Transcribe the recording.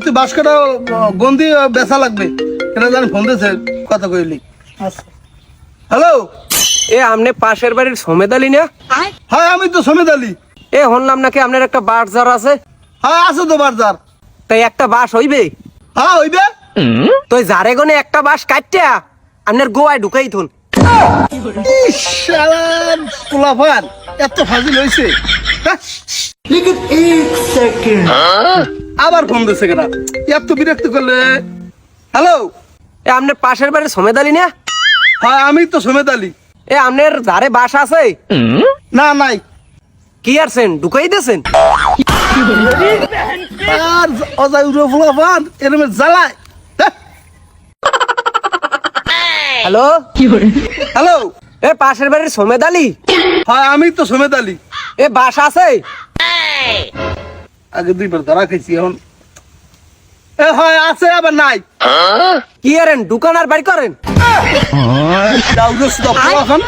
তুই বাস কাটা গন্দি বেচা লাগবে কেনা জানি ফোন দিয়েছে কথা কইলি। হ্যালো, আমনে পাশের বাড়ির সমেত আলী না? হ্যাঁ আমি তো সমেত আলী। শুনলাম নাকি আপনার একটা বাজার আছে? হ্যাঁ আছে তো বাজার। তাই একটা বাস হইবে? হ্যাঁ হইবে। তো জারে গনে একটা বাস কাটিয়া আপনার গোয়ায় ঢুকাই থুন। পোলাফান এত ফাজিল হয়েছে। আবার ফোন দিচ্ছে কেনা, এত বিরক্ত করলে। হ্যালো, আপনার পাশের বাড়ির সমেত আলী না? হ্যাঁ আমি তো সমেত আলী। আপনার ধারে বাস আছে? না নাই। কি আরছেন ঢুকাই দিয়েছেন? আর অজাই উড়ে পোলাফান এরমে জ্বালায়। হ্যালো হ্যালো, পাশের বাড়ির সমেত আলী? হ্যাঁ আমি তো সমেত আলী। বাস আছে? আগে দুইবার ধরা খাইছি এখন। হয় আছে আবার নাই। কি আরেন দোকান আর বাড়ি করেন? পোলাফান